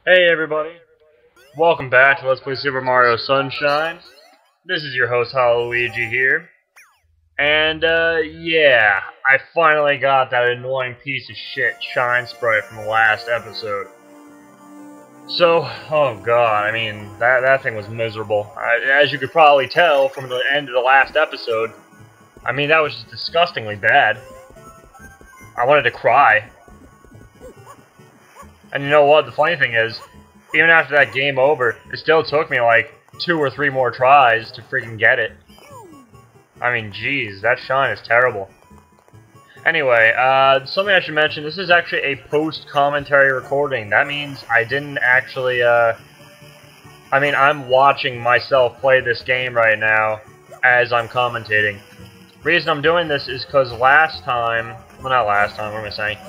Hey everybody, welcome back to Let's Play Super Mario Sunshine. This is your host Luigi here. And yeah, I finally got that annoying piece of shit Shine Sprite from the last episode. So, oh god, I mean, that thing was miserable. As you could probably tell from the end of the last episode, I mean, that was just disgustingly bad. I wanted to cry. And you know what, the funny thing is, even after that game over, it still took me like 2 or 3 more tries to freaking get it. I mean, jeez, that shine is terrible. Anyway, something I should mention, this is actually a post-commentary recording. That means I didn't actually, I mean, I'm watching myself play this game right now as I'm commentating. The reason I'm doing this is because last time, well not last time, what am I saying?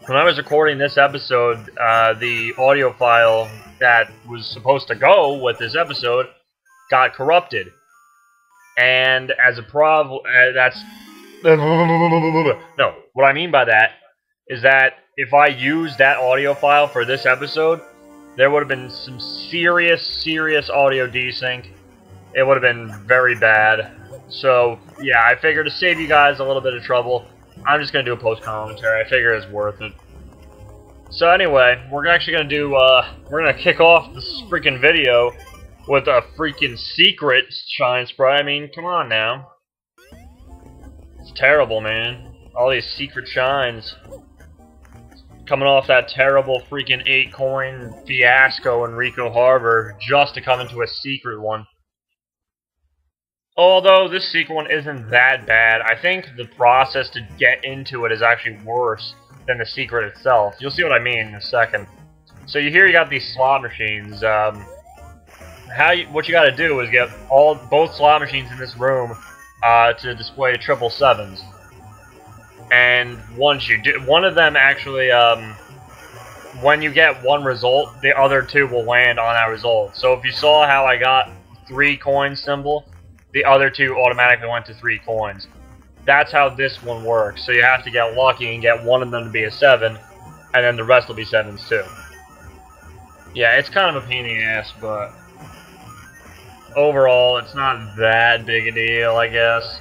When I was recording this episode, the audio file that was supposed to go with this episode got corrupted. And as a problem, that's... No, what I mean by that is that if I used that audio file for this episode, there would have been some serious audio desync. It would have been very bad. So, yeah, I figured to save you guys a little bit of trouble, I'm just going to do a post-commentary. I figure it's worth it. So anyway, we're actually going to do, we're going to kick off this freaking video with a freaking secret Shine Sprite. I mean, come on now. It's terrible, man. All these secret shines. Coming off that terrible freaking 8-coin fiasco in Rico Harbor, just to come into a secret one. Although this secret one isn't that bad, I think the process to get into it is actually worse than the secret itself. You'll see what I mean in a second. So you got these slot machines. What you got to do is get both slot machines in this room to display 777s. And once you do, one of them actually, when you get one result, the other 2 will land on that result. So if you saw how I got 3 coin symbol, the other 2 automatically went to 3 coins. That's how this one works. So you have to get lucky and get one of them to be a 7, and then the rest will be 7s too. Yeah, it's kind of a pain in the ass, but overall, it's not that big a deal, I guess.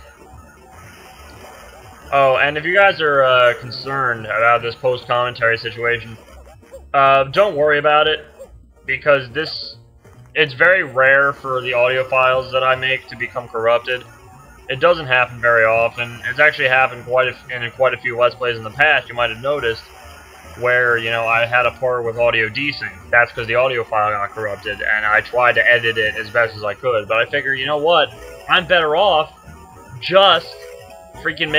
Oh, and if you guys are concerned about this post-commentary situation, don't worry about it, because it's very rare for the audio files that I make to become corrupted. It doesn't happen very often. It's actually happened in quite a few Let's Plays in the past, you might have noticed, where, you know, I had a part with audio desync. That's because the audio file got corrupted, and I tried to edit it as best as I could. But I figure, you know what? I'm better off just freaking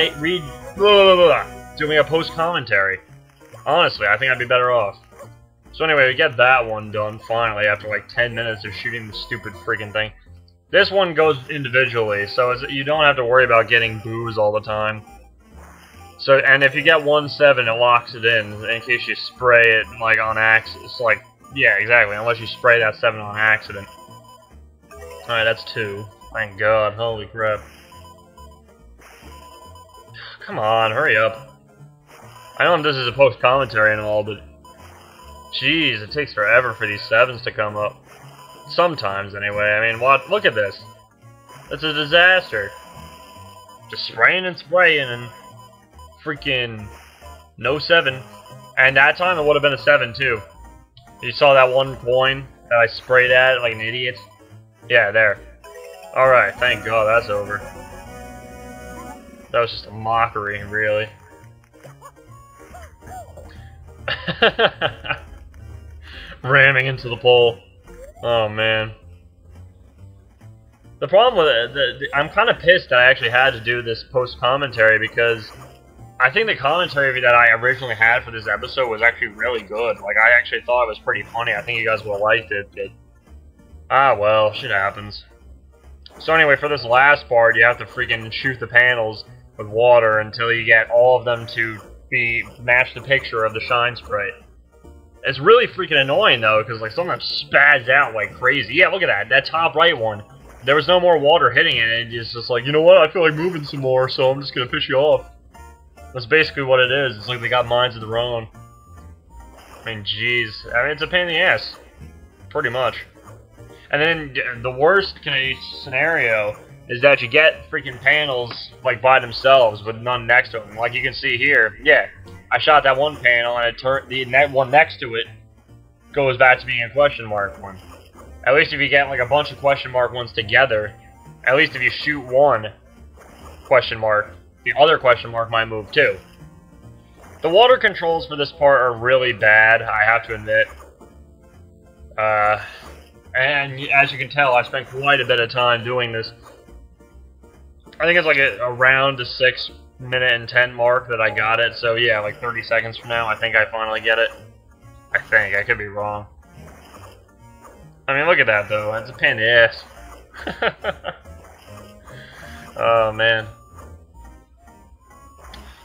doing a post-commentary. Honestly, I think I'd be better off. So anyway, we get that one done, finally, after like 10 minutes of shooting the stupid freaking thing. This one goes individually, so you don't have to worry about getting boos all the time. So, and if you get 1-7, it locks it in case you spray it, like, on accident. It's like, yeah, exactly, unless you spray that 7 on accident. Alright, that's 2. Thank God, holy crap. Come on, hurry up. I know this is a post-commentary and all, but jeez, it takes forever for these 7s to come up. Sometimes, anyway. I mean, look at this. It's a disaster. Just spraying and spraying and freaking no 7. And that time it would have been a 7 too. You saw that one coin that I sprayed at like an idiot? Yeah, there. Alright, thank God that's over. That was just a mockery, really. Ramming into the pole. Oh man. The problem with it, I'm kind of pissed that I actually had to do this post-commentary because I think the commentary that I originally had for this episode was actually really good. Like, I actually thought it was pretty funny. I think you guys would have liked it, but well, shit happens. So anyway, for this last part, you have to freaking shoot the panels with water until you get all of them to match the picture of the Shine Sprite. It's really freaking annoying, though, because, like, some of them spaz out like crazy. Yeah, look at that. That top right one. There was no more water hitting it, and it's just like, you know what? I feel like moving some more, so I'm just gonna piss you off. That's basically what it is. It's like they got minds of their own. I mean, jeez. I mean, it's a pain in the ass. Pretty much. And then the worst case scenario is that you get freaking panels like by themselves with none next to them. Like you can see here, yeah, I shot that one panel and it turned the one next to it goes back to being a question mark one. At least if you get like a bunch of question mark ones together, at least if you shoot one question mark, the other question mark might move too. The water controls for this part are really bad, I have to admit. And as you can tell, I spent quite a bit of time doing this. I think it's like around the 6 minute and 10 mark that I got it, so yeah, like 30 seconds from now, I think I finally get it. I think, I could be wrong. I mean, look at that though, it's a pain in the ass. Oh man.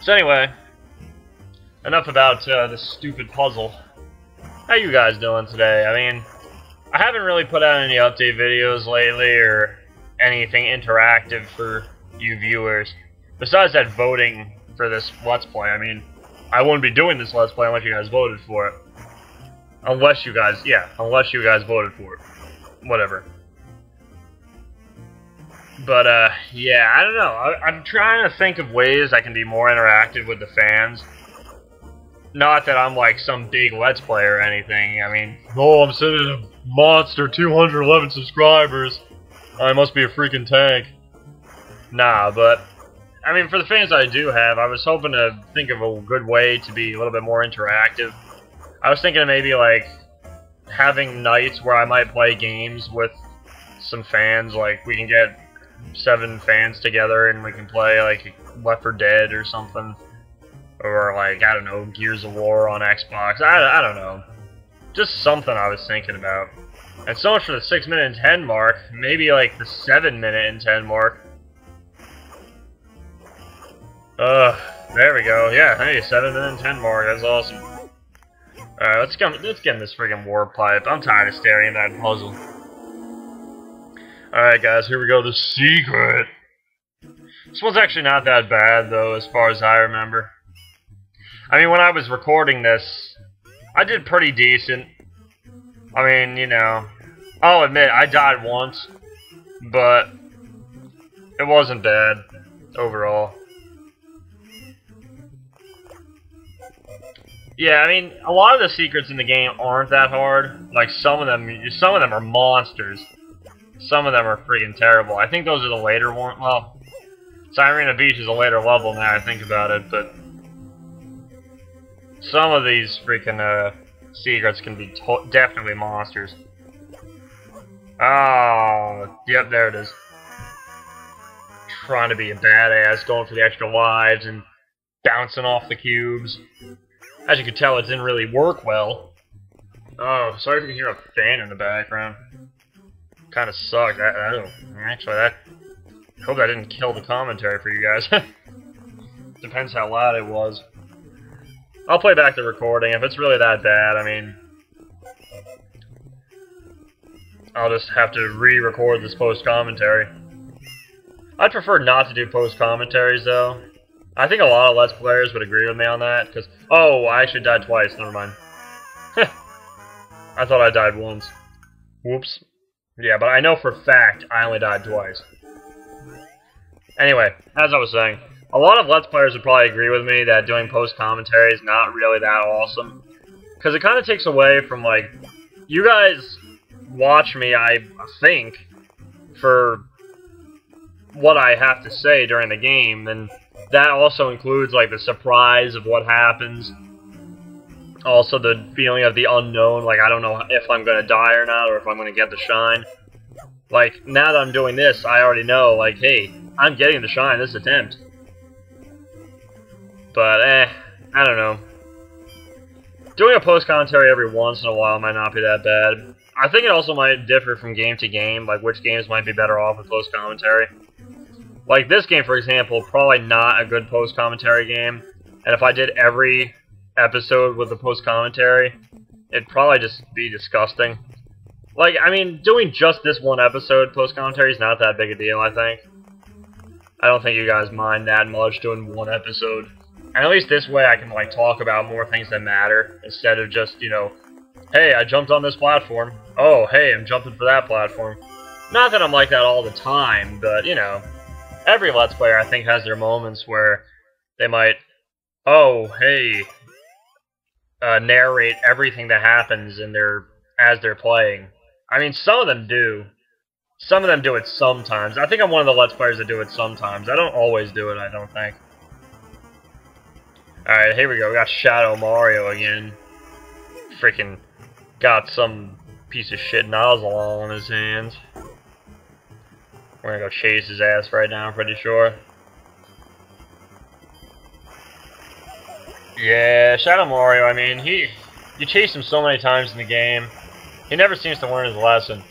So anyway, enough about this stupid puzzle. How you guys doing today? I mean, I haven't really put out any update videos lately or anything interactive for you viewers. Besides that voting for this Let's Play, I mean, I wouldn't be doing this Let's Play unless you guys voted for it. Unless you guys voted for it. Whatever. But, yeah, I don't know. I'm trying to think of ways I can be more interactive with the fans. Not that I'm like some big Let's Player or anything. I mean, oh, I'm sitting at a monster 211 subscribers. I must be a freaking tank. Nah, but, I mean, for the fans I do have, I was hoping to think of a good way to be a little bit more interactive. I was thinking of maybe, like, having nights where I might play games with some fans. Like, we can get 7 fans together and we can play, like, Left 4 Dead or something. Or, like, I don't know, Gears of War on Xbox. I don't know. Just something I was thinking about. And so much for the 6 minute and 10 mark. Maybe, like, the 7 minute and 10 mark. There we go. Yeah, hey, 7 minute and 10 mark. That's awesome. Alright, let's get in this friggin' warp pipe. I'm tired of staring at that puzzle. Alright, guys, here we go. The secret. This one's actually not that bad, though, as far as I remember. I mean, when I was recording this, I did pretty decent. I mean, you know, I'll admit, I died once, but it wasn't bad, overall. Yeah, I mean, a lot of the secrets in the game aren't that hard. Like, some of them are monsters. Some of them are freaking terrible. I think those are the later ones. Well, Sirena Beach is a later level now I think about it, but some of these freaking secrets can be definitely monsters. Oh, yep, there it is. Trying to be a badass, going for the extra lives and bouncing off the cubes. As you can tell, it didn't really work well. Oh, sorry if you can hear a fan in the background. Kind of sucked. Actually, I hope that didn't kill the commentary for you guys. Depends how loud it was. I'll play back the recording. If it's really that bad, I mean, I'll just have to re-record this post-commentary. I'd prefer not to do post-commentaries, though. I think a lot of Let's Players would agree with me on that, because... Oh, I actually died twice. Never mind. I thought I died once. Whoops. Yeah, but I know for a fact I only died twice. Anyway, as I was saying, a lot of Let's Players would probably agree with me that doing post-commentary is not really that awesome. Because it kind of takes away from, like... You guys watch me, I think, for what I have to say during the game, and that also includes, like, the surprise of what happens. Also, the feeling of the unknown, like, I don't know if I'm going to die or not, or if I'm going to get the shine. Like, now that I'm doing this, I already know, like, hey, I'm getting the shine this attempt. But, I don't know. Doing a post-commentary every once in a while might not be that bad. I think it also might differ from game to game, like, which games might be better off with post-commentary. Like, this game, for example, probably not a good post-commentary game. And if I did every episode with the post-commentary, it'd probably just be disgusting. Like, I mean, doing just this one episode post-commentary is not that big a deal, I think. I don't think you guys mind that much doing one episode. And at least this way I can, like, talk about more things that matter, instead of just, you know, hey, I jumped on this platform. Oh, hey, I'm jumping for that platform. Not that I'm like that all the time, but, you know, every Let's Player, I think, has their moments where they might, oh, hey, narrate everything that happens in as they're playing. I mean, some of them do. Some of them do it sometimes. I think I'm one of the Let's Players that do it sometimes. I don't always do it, I don't think. Alright, here we go. We got Shadow Mario again. Freaking got some piece of shit nozzle all in his hands. We're gonna go chase his ass right now, I'm pretty sure. Yeah, Shadow Mario, I mean, you chase him so many times in the game, he never seems to learn his lesson.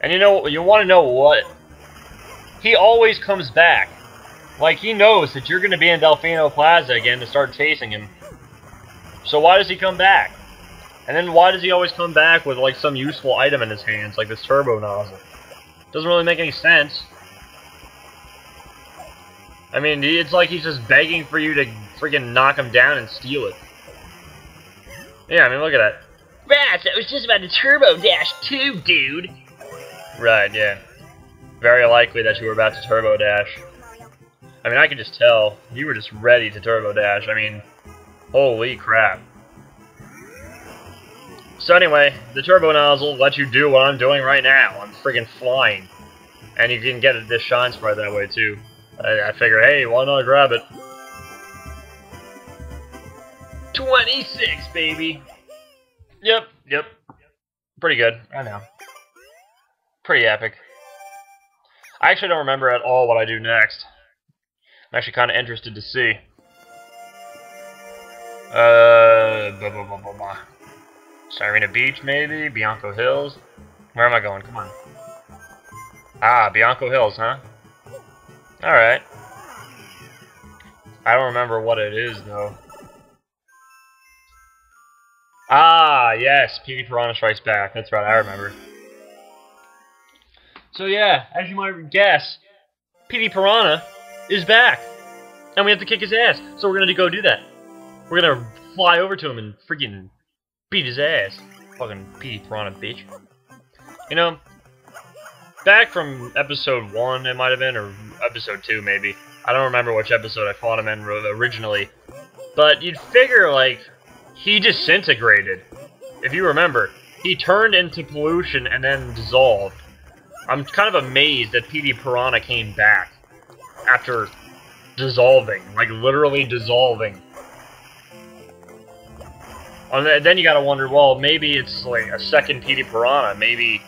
And you know, you want to know what? He always comes back. Like, he knows that you're going to be in Delfino Plaza again to start chasing him. So why does he come back? And then why does he always come back with, like, some useful item in his hands, like this turbo nozzle? Doesn't really make any sense. I mean, it's like he's just begging for you to freaking knock him down and steal it. Yeah, I mean, look at that. Rats, I was just about to turbo dash too, dude. Right, yeah. Very likely that you were about to turbo dash. I mean, I can just tell. You were just ready to turbo dash. I mean, holy crap. So anyway, the turbo nozzle lets you do what I'm doing right now. I'm friggin' flying. And you can get this shine sprite that way too. I figure, hey, why not grab it? 26, baby! Yep. Pretty good, I know. Pretty epic. I actually don't remember at all what I do next. I'm actually kind of interested to see. Sirena Beach, maybe? Bianco Hills? Where am I going? Come on. Ah, Bianco Hills, huh? Alright. I don't remember what it is, though. Ah, yes, Petey Piranha Strikes Back. That's right, I remember. So yeah, as you might guess, Petey Piranha is back. And we have to kick his ass. So we're gonna go do that. We're gonna fly over to him and freaking beat his ass. Fucking Petey Piranha, bitch. You know, back from episode 1, it might have been, or episode 2, maybe. I don't remember which episode I fought him in originally. But you'd figure, like, he disintegrated. If you remember, he turned into pollution and then dissolved. I'm kind of amazed that Petey Piranha came back after dissolving, like literally dissolving. And then you gotta wonder, well, maybe it's like a second Petey Piranha, maybe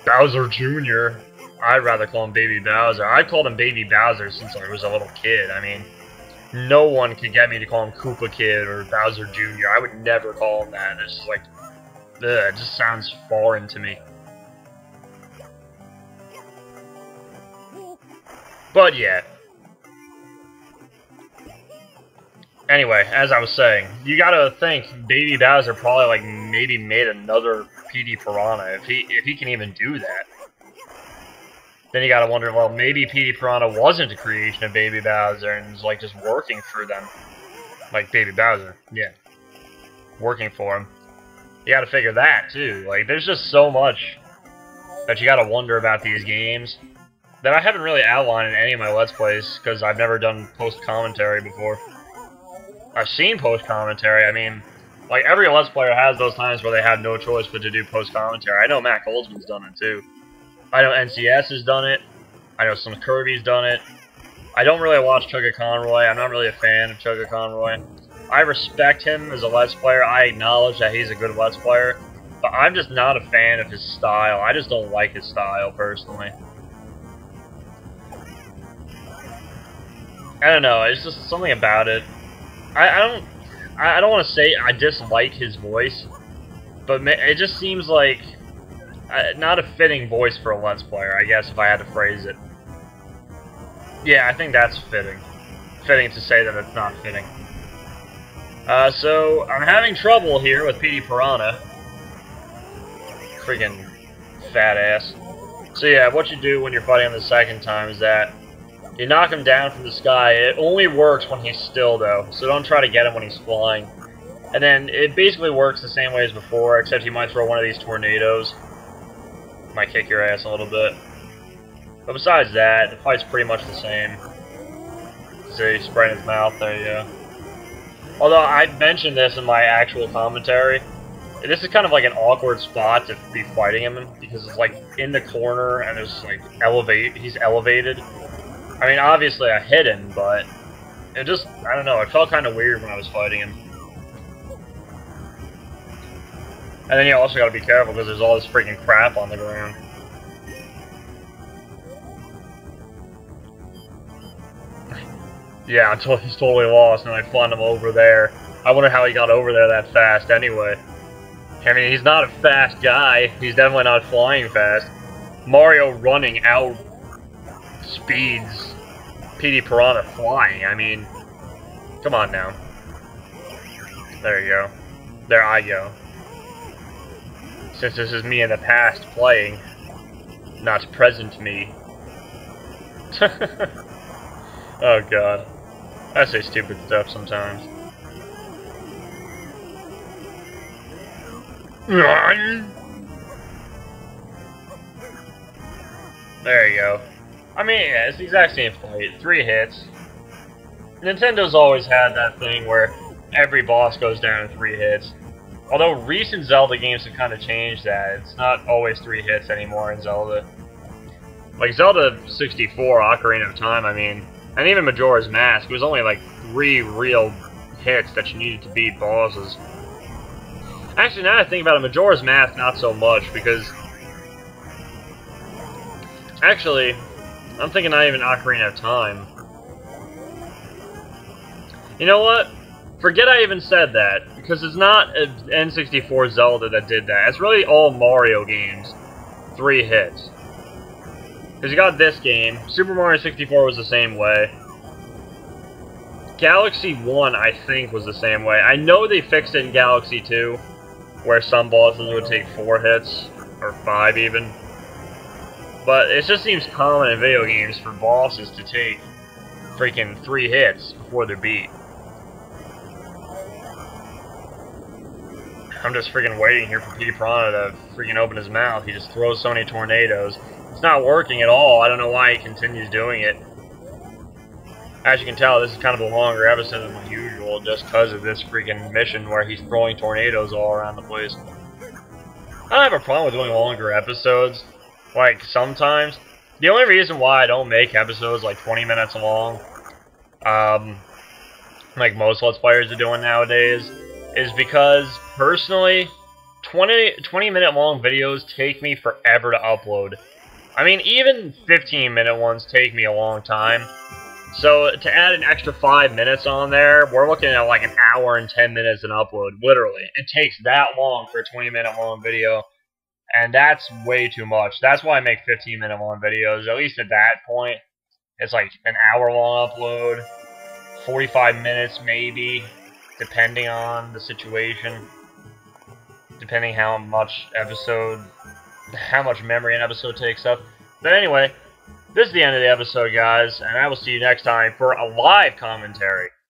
Bowser Jr. I'd rather call him Baby Bowser. I called him Baby Bowser since I was a little kid. I mean, no one could get me to call him Koopa Kid or Bowser Jr. I would never call him that. It's just like, ugh, it just sounds foreign to me. But yeah. Anyway, as I was saying, you gotta think Baby Bowser probably like maybe made another Petey Piranha if he can even do that. Then you gotta wonder, well, maybe Petey Piranha wasn't a creation of Baby Bowser and was like just working for them, like Baby Bowser, yeah, working for him. You gotta figure that too. Like, there's just so much that you gotta wonder about these games that I haven't really outlined in any of my Let's Plays, because I've never done post-commentary before. I've seen post-commentary, I mean, like, every Let's Player has those times where they have no choice but to do post-commentary. I know Matt Goldsman's done it, too. I know NCS has done it. I know some Kirby's done it. I don't really watch Chugga Conroy. I'm not really a fan of Chugga Conroy. I respect him as a Let's Player. I acknowledge that he's a good Let's Player. But I'm just not a fan of his style. I just don't like his style, personally. I don't know, it's just something about it. I don't want to say I dislike his voice, but it just seems like not a fitting voice for a Let's Player, I guess, if I had to phrase it. Yeah, I think that's fitting. Fitting to say that it's not fitting. So, I'm having trouble here with Petey Piranha. Freaking fat ass. So yeah, what you do when you're fighting him the second time is that You knock him down from the sky. It only works when he's still, though, so don't try to get him when he's flying. And then it basically works the same way as before, except he might throw one of these tornadoes. Might kick your ass a little bit. But besides that, the fight's pretty much the same. So he sprayed in his mouth, there you go. Although I mentioned this in my actual commentary, this is kind of like an awkward spot to be fighting him, because it's like in the corner and there's like he's elevated. I mean, obviously I hit him, but it just, I don't know, it felt kind of weird when I was fighting him. And then you also gotta be careful because there's all this freaking crap on the ground. Yeah, until he's totally lost and I find him over there. I wonder how he got over there that fast anyway. I mean, he's not a fast guy. He's definitely not flying fast. Mario running out speeds Petey Piranha flying. I mean, come on now. There you go. There I go. Since this is me in the past playing, not present me. Oh god. I say stupid stuff sometimes. There you go. I mean, yeah, it's the exact same fight. 3 hits. Nintendo's always had that thing where every boss goes down in 3 hits. Although recent Zelda games have kind of changed that. It's not always 3 hits anymore in Zelda. Like Zelda 64, Ocarina of Time, I mean, and even Majora's Mask, it was only like 3 real hits that you needed to beat bosses. Actually, now that I think about it, Majora's Mask, not so much, because... Actually, I'm thinking not even Ocarina of Time. You know what? Forget I even said that, because it's not an N64 Zelda that did that. It's really all Mario games. 3 hits. Because you got this game. Super Mario 64 was the same way. Galaxy 1, I think, was the same way. I know they fixed it in Galaxy 2, where some bosses would take 4 hits, or 5 even. But it just seems common in video games for bosses to take freaking 3 hits before they're beat. I'm just freaking waiting here for Petey Piranha to freaking open his mouth. He just throws so many tornadoes. It's not working at all. I don't know why he continues doing it. As you can tell, this is kind of a longer episode than usual, just because of this freaking mission where he's throwing tornadoes all around the place. I don't have a problem with doing longer episodes, like, sometimes. The only reason why I don't make episodes like 20 minutes long, like most Let's Players are doing nowadays, is because, personally, 20-minute long videos take me forever to upload. I mean, even 15-minute ones take me a long time. So, to add an extra 5 minutes on there, we're looking at like an hour and 10 minutes in upload, literally. It takes that long for a 20-minute long video, and that's way too much. That's why I make 15-minute long videos, at least at that point. It's like an hour-long upload, 45 minutes maybe, depending on the situation, depending how much memory an episode takes up. But anyway, this is the end of the episode, guys, and I will see you next time for a live commentary